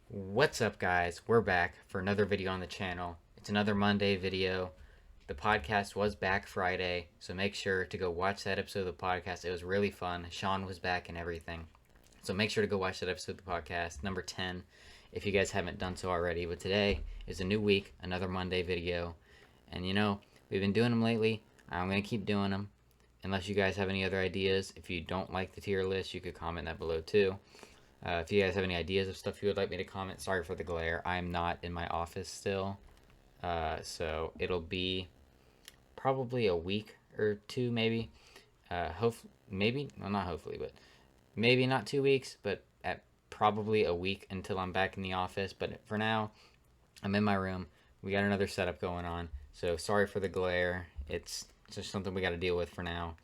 What's up, guys? We're back for another video on the channel. It's another Monday video. The podcast was back Friday, so make sure to go watch that episode of the podcast. It was really fun. Sean was back and everything. So make sure to go watch that episode of the podcast, number 10, if you guys haven't done so already. But today is a new week, another Monday video. And we've been doing them lately. I'm going to keep doing them. Unless you guys have any other ideas. If you don't like the tier list, you could comment that below too. If you guys have any ideas of stuff you would like me to comment, sorry for the glare. I'm not in my office still. So it'll be probably a week or two, maybe. Maybe not 2 weeks, but at probably a week until I'm back in the office. But for now, I'm in my room. We got another setup going on. So sorry for the glare. It's just something we got to deal with for now.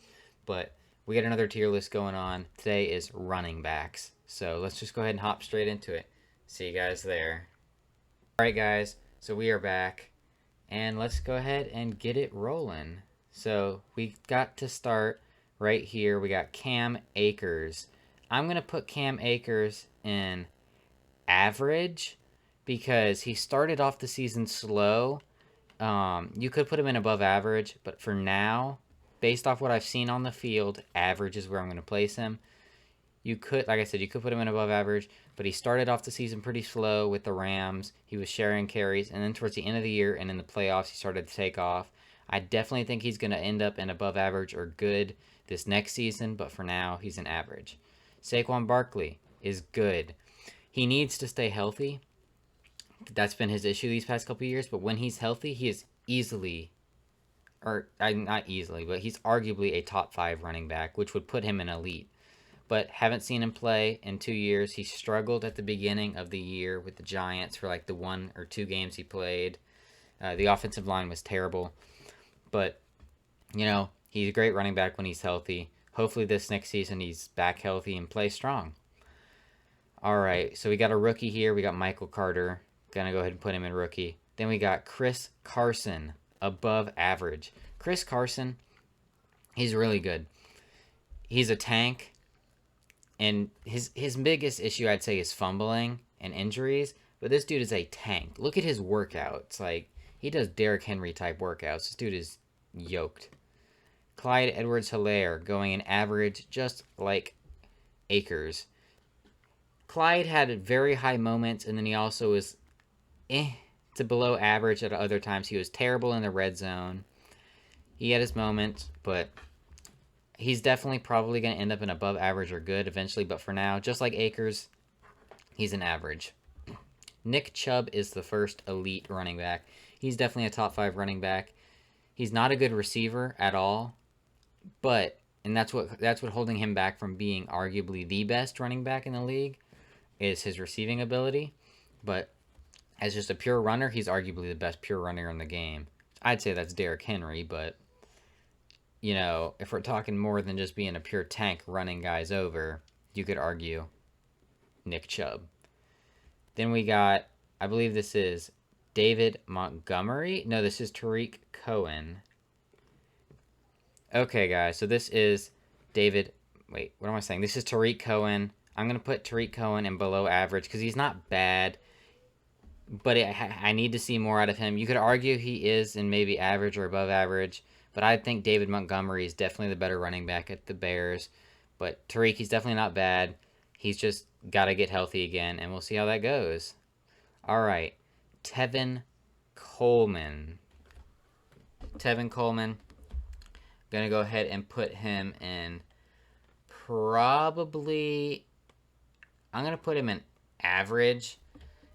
But we got another tier list going on. Today is running backs. So let's just go ahead and hop straight into it. See you guys there. Alright guys, so we are back. And let's go ahead and get it rolling. So we got to start right here. We got Cam Akers. I'm going to put Cam Akers in average because he started off the season slow. You could put him in above average, but for now, based off what I've seen on the field, average is where I'm going to place him. You could, like I said, you could put him in above average, but he started off the season pretty slow with the Rams. He was sharing carries, and then towards the end of the year and in the playoffs, he started to take off. I definitely think he's going to end up in above average or good this next season, but for now, he's an average. Saquon Barkley is good. He needs to stay healthy. That's been his issue these past couple of years, but when he's healthy, he is easily, or not easily, but he's arguably a top 5 running back, which would put him in elite. But haven't seen him play in 2 years. He struggled at the beginning of the year with the Giants for like the 1 or 2 games he played. The offensive line was terrible. But, he's a great running back when he's healthy. Hopefully this next season he's back healthy and plays strong. All right, so we got a rookie here. We got Michael Carter. Gonna go ahead and put him in rookie. Then we got Chris Carson, above average. Chris Carson, he's really good. He's a tank. And his biggest issue, I'd say, is fumbling and injuries. But this dude is a tank. Look at his workouts. Like, he does Derrick Henry type workouts. This dude is yoked. Clyde Edwards-Helaire going in average, just like Akers. Clyde had very high moments, and then he also was to below average at other times. He was terrible in the red zone. He had his moments, but he's definitely probably going to end up in above average or good eventually, but for now, just like Akers, he's an average. Nick Chubb is the first elite running back. He's definitely a top 5 running back. He's not a good receiver at all, and that's what holding him back from being arguably the best running back in the league is his receiving ability. But as just a pure runner, he's arguably the best pure runner in the game. I'd say that's Derrick Henry, but if we're talking more than just being a pure tank running guys over, you could argue Nick Chubb. Then we got, I believe this is David Montgomery. No, this is Tariq Cohen. Okay, guys, so this is David. Wait, what am I saying? This is Tariq Cohen. I'm going to put Tariq Cohen in below average because he's not bad, but I need to see more out of him. You could argue he is in maybe average or above average. But I think David Montgomery is definitely the better running back at the Bears. But Tariq, he's definitely not bad. He's just got to get healthy again, and we'll see how that goes. All right, Tevin Coleman. Tevin Coleman, going to go ahead and put him in probably, I'm going to put him in average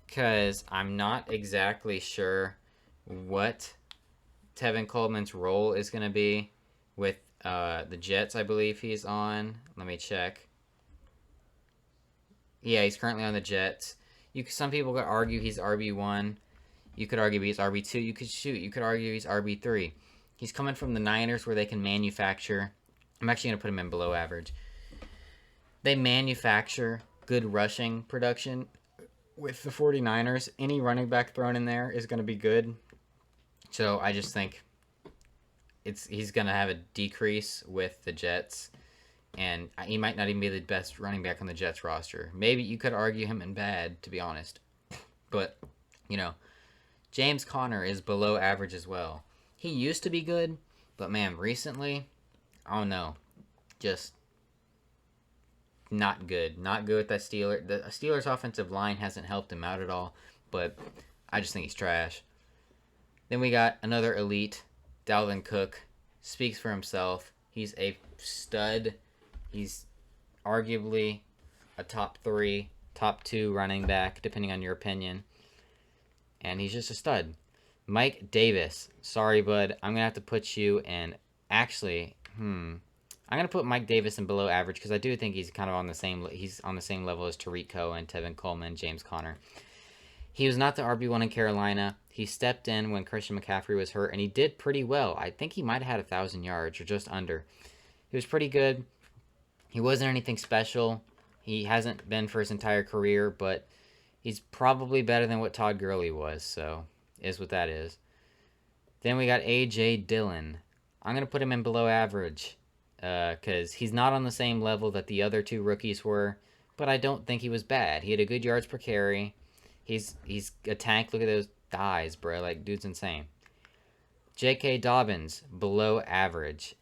because I'm not exactly sure what Tevin Coleman's role is going to be with the Jets, I believe he's on. Let me check. Yeah, he's currently on the Jets. Some people could argue he's RB1. You could argue he's RB2. You could argue he's RB3. He's coming from the Niners where they can manufacture. I'm actually going to put him in below average. They manufacture good rushing production with the 49ers. Any running back thrown in there is going to be good. So I just think he's going to have a decrease with the Jets, and he might not even be the best running back on the Jets roster. Maybe you could argue him in bad, to be honest. But, James Conner is below average as well. He used to be good, but man, recently, I don't know. Just not good. Not good with that Steelers. The Steelers' offensive line hasn't helped him out at all, but I just think he's trash. Then we got another elite, Dalvin Cook. Speaks for himself. He's a stud. He's arguably a top 3, top 2 running back, depending on your opinion. And he's just a stud. Mike Davis. Sorry, bud. I'm going to have to put you in. Actually, I'm going to put Mike Davis in below average because I do think he's kind of on the same level as Tariq Cohen, Tevin Coleman, James Conner. He was not the RB1 in Carolina. He stepped in when Christian McCaffrey was hurt, and he did pretty well. I think he might have had 1,000 yards or just under. He was pretty good. He wasn't anything special. He hasn't been for his entire career, but he's probably better than what Todd Gurley was, so is what that is. Then we got A.J. Dillon. I'm going to put him in below average because he's not on the same level that the other 2 rookies were, but I don't think he was bad. He had a good yards per carry. He's a tank. Look at those thighs, bro. Like, dude's insane. J.K. Dobbins, below average.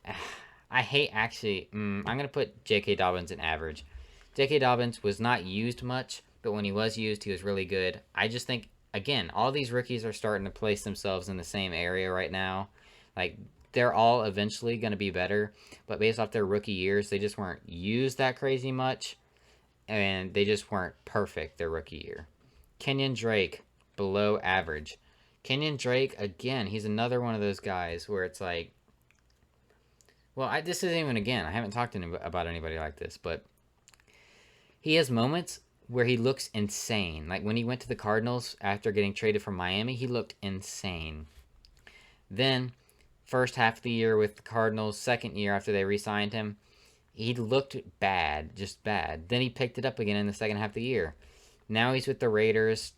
I hate actually. I'm going to put J.K. Dobbins in average. J.K. Dobbins was not used much, but when he was used, he was really good. I just think, again, all these rookies are starting to place themselves in the same area right now. Like, they're all eventually going to be better, but based off their rookie years, they just weren't used that crazy much, and they just weren't perfect their rookie year. Kenyon Drake, below average. Kenyon Drake, again, he's another one of those guys where it's like, well, this isn't even, again, I haven't talked to him about anybody like this, but he has moments where he looks insane. Like when he went to the Cardinals after getting traded from Miami, he looked insane. Then, first half of the year with the Cardinals, second year after they re-signed him, he looked bad, just bad. Then he picked it up again in the second half of the year. Now he's with the Raiders.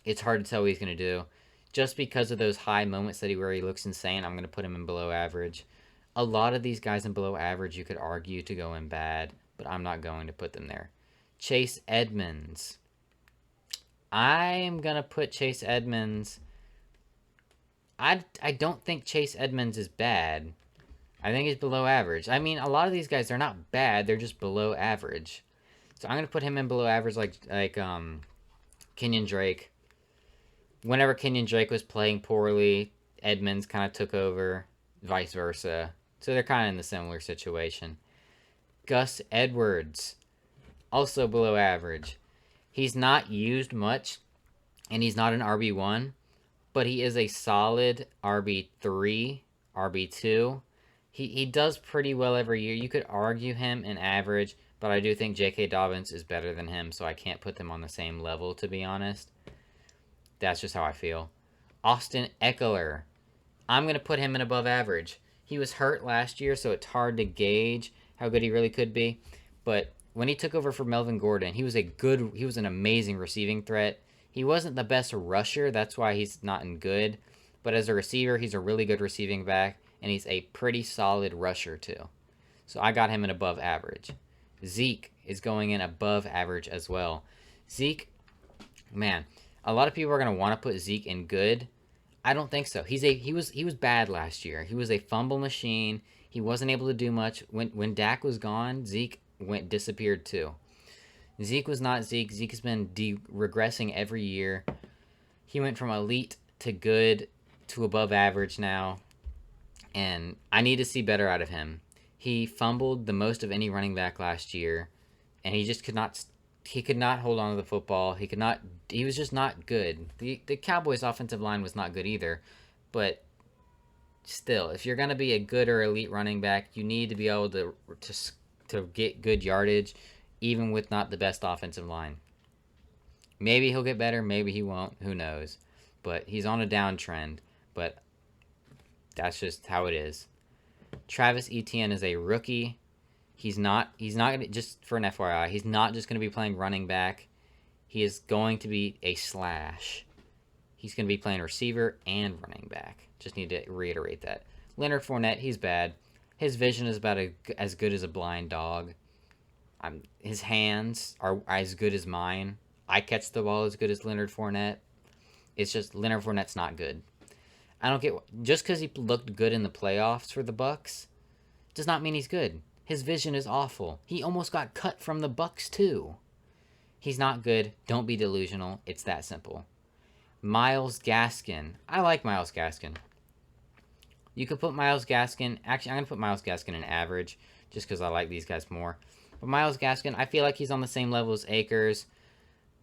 It's hard to tell what he's going to do. Just because of those high moments where he looks insane, I'm going to put him in below average. A lot of these guys in below average you could argue to go in bad, but I'm not going to put them there. Chase Edmonds. I'm going to put Chase Edmonds. I don't think Chase Edmonds is bad. I think he's below average. I mean, a lot of these guys, they're not bad. They're just below average. So I'm going to put him in below average like Kenyon Drake. Whenever Kenyon Drake was playing poorly, Edmonds kind of took over, vice versa. So they're kind of in the similar situation. Gus Edwards, also below average. He's not used much, and he's not an RB1, but he is a solid RB3, RB2. He does pretty well every year. You could argue him in average, but I do think J.K. Dobbins is better than him, so I can't put them on the same level, to be honest. That's just how I feel. Austin Echoler. I'm going to put him in above average. He was hurt last year, so it's hard to gauge how good he really could be. But when he took over for Melvin Gordon, he was an amazing receiving threat. He wasn't the best rusher, that's why he's not in good. But as a receiver, he's a really good receiving back, and he's a pretty solid rusher too. So I got him in above average. Zeke is going in above average as well. Zeke, man, a lot of people are going to want to put Zeke in good. I don't think so. He was bad last year. He was a fumble machine. He wasn't able to do much. When Dak was gone, Zeke disappeared too. Zeke was not Zeke. Zeke has been regressing every year. He went from elite to good to above average now, and I need to see better out of him. He fumbled the most of any running back last year, and he just could not hold on to the football. He was just not good. The Cowboys' offensive line was not good either, but still, if you're going to be a good or elite running back, you need to be able to get good yardage, even with not the best offensive line. Maybe he'll get better, maybe he won't, who knows. But he's on a downtrend, but that's just how it is. Travis Etienne is a rookie. He's not gonna, just for an FYI, he's not just going to be playing running back. He is going to be a slash. He's going to be playing receiver and running back. Just need to reiterate that. Leonard Fournette, he's bad. His vision is about as good as a blind dog. His hands are as good as mine. I catch the ball as good as Leonard Fournette. It's just Leonard Fournette's not good. I don't get just because he looked good in the playoffs for the Bucks does not mean he's good. His vision is awful. He almost got cut from the Bucks too. He's not good. Don't be delusional. It's that simple. Myles Gaskin. I like Myles Gaskin. You could put Myles Gaskin. Actually, I'm going to put Myles Gaskin in average just because I like these guys more. But Myles Gaskin, I feel like he's on the same level as Akers,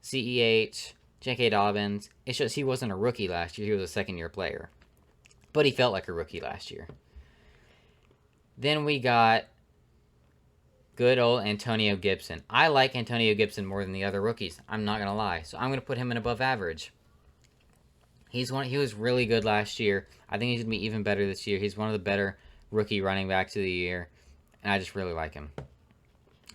CEH, J.K. Dobbins. It's just he wasn't a rookie last year. He was a second-year player. But he felt like a rookie last year. Then we got good old Antonio Gibson. I like Antonio Gibson more than the other rookies. I'm not going to lie. So I'm going to put him in above average. He was really good last year. I think he's going to be even better this year. He's one of the better rookie running backs of the year. And I just really like him.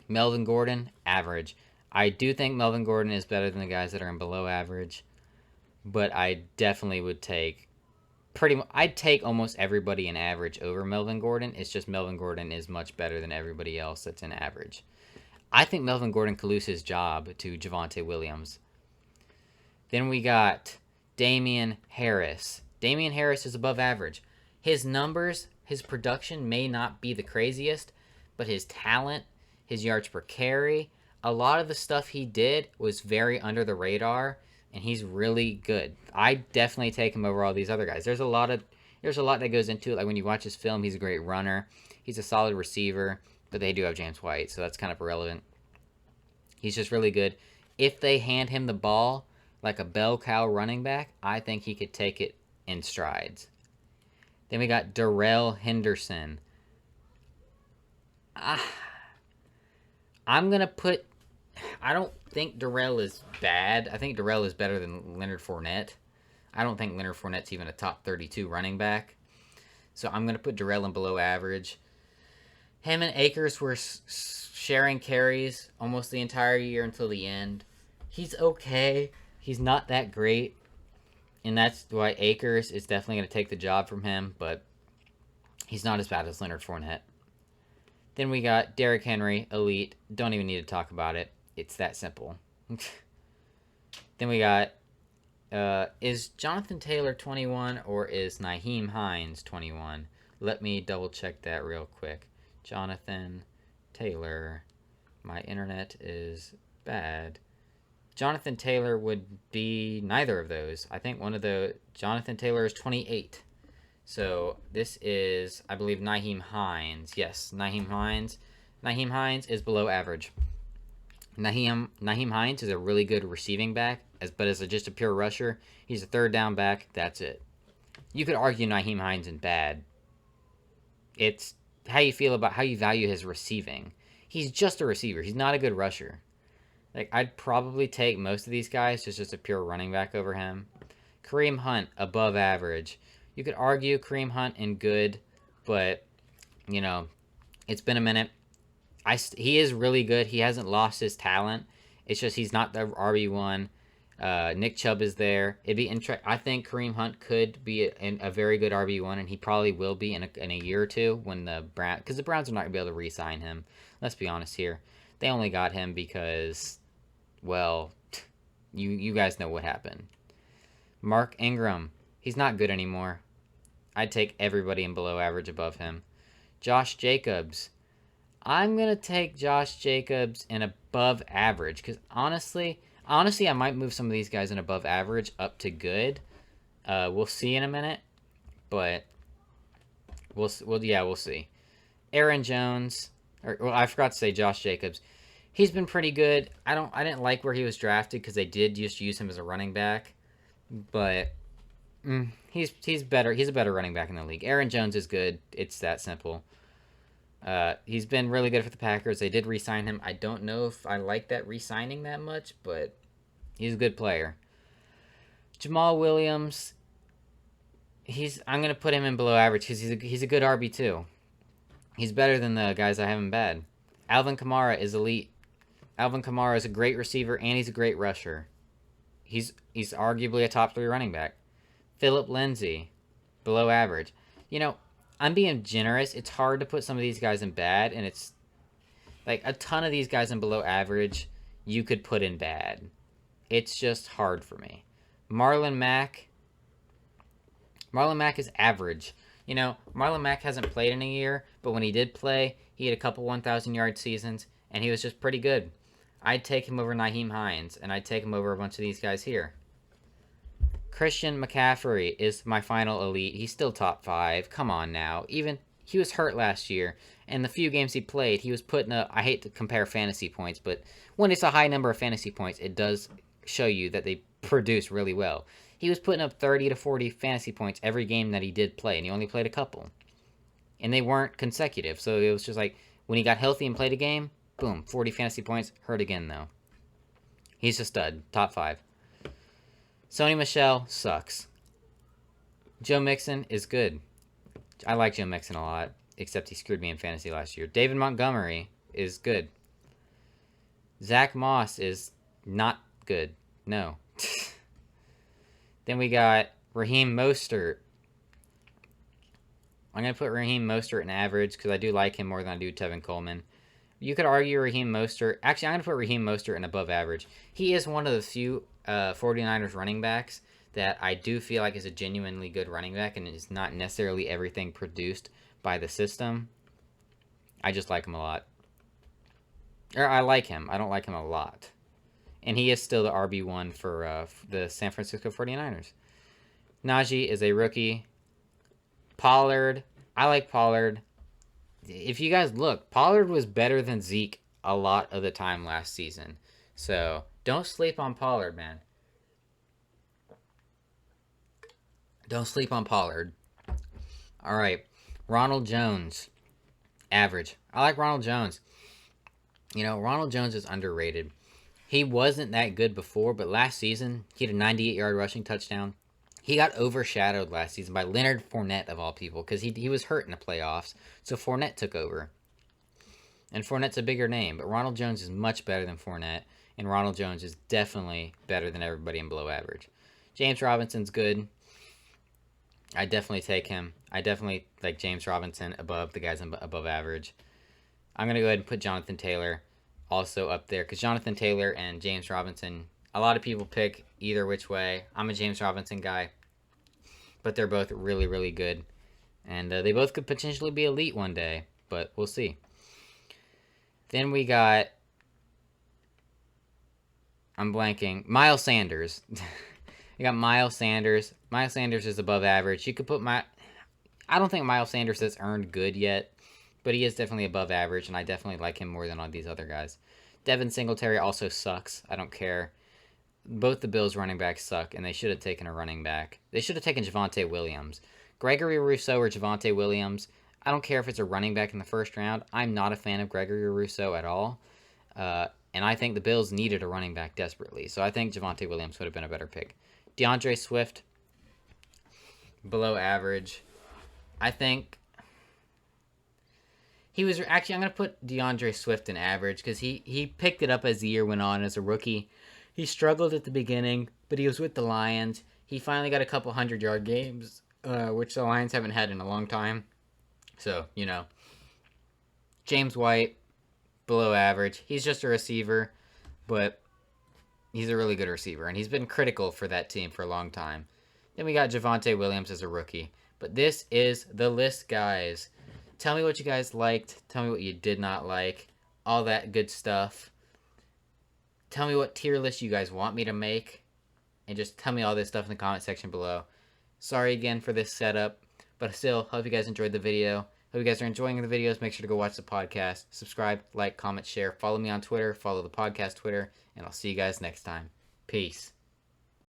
Melvin Gordon, average. I do think Melvin Gordon is better than the guys that are in below average. But I definitely would take I'd take almost everybody in average over Melvin Gordon. It's just Melvin Gordon is much better than everybody else that's in average. I think Melvin Gordon could lose his job to Javonte Williams. Then we got Damien Harris. Damien Harris is above average. His numbers, his production may not be the craziest, but his talent, his yards per carry, a lot of the stuff he did was very under the radar. And he's really good. I definitely take him over all these other guys. There's a lot that goes into it. Like when you watch his film, he's a great runner. He's a solid receiver, but they do have James White, so that's kind of irrelevant. He's just really good. If they hand him the ball like a bell cow running back, I think he could take it in strides. Then we got Darrell Henderson. I'm going to put... I don't think Darrell is bad. I think Darrell is better than Leonard Fournette. I don't think Leonard Fournette's even a top 32 running back. So I'm going to put Darrell in below average. Him and Akers were sharing carries almost the entire year until the end. He's okay. He's not that great. And that's why Akers is definitely going to take the job from him. But he's not as bad as Leonard Fournette. Then we got Derrick Henry, elite. Don't even need to talk about it. It's that simple. Then we got, is Jonathan Taylor 21 or is Nahim Heinz 21? Let me double check that real quick. Jonathan Taylor. My internet is bad. Jonathan Taylor would be neither of those. I think Jonathan Taylor is 28. So this is, I believe, Nahim Heinz. Yes, Nahim Heinz. Nahim Heinz is below average. Nahim Heinz is a really good receiving back, but as just a pure rusher, he's a third down back. That's it. You could argue Nahim Heinz is bad. It's how you feel about how you value his receiving. He's just a receiver. He's not a good rusher. Like I'd probably take most of these guys just a pure running back over him. Kareem Hunt above average. You could argue Kareem Hunt in good, but you know, it's been a minute. He is really good. He hasn't lost his talent. It's just he's not the RB1. Nick Chubb is there. It'd be I think Kareem Hunt could be a very good RB1, and he probably will be in a year or two when because the Browns are not going to be able to re-sign him. Let's be honest here. They only got him because, well, you guys know what happened. Mark Ingram. He's not good anymore. I'd take everybody in below average above him. Josh Jacobs. I'm going to take Josh Jacobs in above average because honestly, I might move some of these guys in above average up to good. We'll see in a minute, but we'll see. Aaron Jones, I forgot to say Josh Jacobs. He's been pretty good. I didn't like where he was drafted because they did just use him as a running back, but he's better. He's a better running back in the league. Aaron Jones is good. It's that simple. He's been really good for the Packers. They did re-sign him. I don't know if I like that re-signing that much, but he's a good player. Jamal Williams, I'm going to put him in below average because he's a good RB2. He's better than the guys I have in bad. Alvin Kamara is elite. Alvin Kamara is a great receiver and he's a great rusher. He's arguably a top 3 running back. Phillip Lindsey, below average. You know, I'm being generous. It's hard to put some of these guys in bad, and it's like a ton of these guys in below average you could put in bad. It's just hard for me. Marlon Mack is average. Marlon Mack hasn't played in a year, but when he did play, he had a couple 1,000-yard seasons, and he was just pretty good. I'd take him over Nahim Heinz, and I'd take him over a bunch of these guys here. Christian McCaffrey is my final elite. He's still top 5. Come on now. Even he was hurt last year, and the few games he played, he was putting up, I hate to compare fantasy points, but when it's a high number of fantasy points, it does show you that they produce really well. He was putting up 30 to 40 fantasy points every game that he did play, and he only played a couple. And they weren't consecutive, so it was just like, when he got healthy and played a game, boom, 40 fantasy points, hurt again, though. He's a stud, top 5. Sony Michel sucks. Joe Mixon is good. I like Joe Mixon a lot, except he screwed me in fantasy last year. David Montgomery is good. Zach Moss is not good. No. Then we got Raheem Mostert. I'm going to put Raheem Mostert in average because I do like him more than I do Tevin Coleman. You could argue Raheem Mostert. Actually, I'm going to put Raheem Mostert in above average. He is one of the few 49ers running backs that I do feel like is a genuinely good running back and is not necessarily everything produced by the system. I just like him a lot. Or I like him. I don't like him a lot. And he is still the RB1 for the San Francisco 49ers. Najee is a rookie. Pollard. I like Pollard. If you guys look, Pollard was better than Zeke a lot of the time last season. So, don't sleep on Pollard, man. Don't sleep on Pollard. All right. Ronald Jones. Average. I like Ronald Jones. Ronald Jones is underrated. He wasn't that good before, but last season, he had a 98-yard rushing touchdown. He got overshadowed last season by Leonard Fournette, of all people, because he was hurt in the playoffs. So Fournette took over. And Fournette's a bigger name, but Ronald Jones is much better than Fournette, and Ronald Jones is definitely better than everybody in below average. James Robinson's good. I definitely take him. I definitely like James Robinson above the guys above average. I'm going to go ahead and put Jonathan Taylor also up there, because Jonathan Taylor and James Robinson, a lot of people pick either which way. I'm a James Robinson guy, but they're both really, really good. And they both could potentially be elite one day, but we'll see. Then we got, I'm blanking, Miles Sanders. You got Miles Sanders. Miles Sanders is above average. You could put I don't think Miles Sanders has earned good yet, but he is definitely above average, and I definitely like him more than all these other guys. Devin Singletary also sucks. I don't care. Both the Bills running backs suck, and they should have taken a running back. They should have taken Javonte Williams. Gregory Rousseau or Javonte Williams, I don't care if it's a running back in the first round. I'm not a fan of Gregory Rousseau at all. And I think the Bills needed a running back desperately. So I think Javonte Williams would have been a better pick. Deandre Swift, below average. I think he was... Actually, I'm going to put Deandre Swift in average because he picked it up as the year went on as a rookie. He struggled at the beginning, but he was with the Lions. He finally got a couple 100-yard games, which the Lions haven't had in a long time. So, James White, below average. He's just a receiver, but he's a really good receiver, and he's been critical for that team for a long time. Then we got Javonte Williams as a rookie. But this is the list, guys. Tell me what you guys liked. Tell me what you did not like. All that good stuff. Tell me what tier list you guys want me to make. And just tell me all this stuff in the comment section below. Sorry again for this setup. But still, hope you guys enjoyed the video. Hope you guys are enjoying the videos. Make sure to go watch the podcast. Subscribe, like, comment, share. Follow me on Twitter. Follow the podcast Twitter. And I'll see you guys next time. Peace.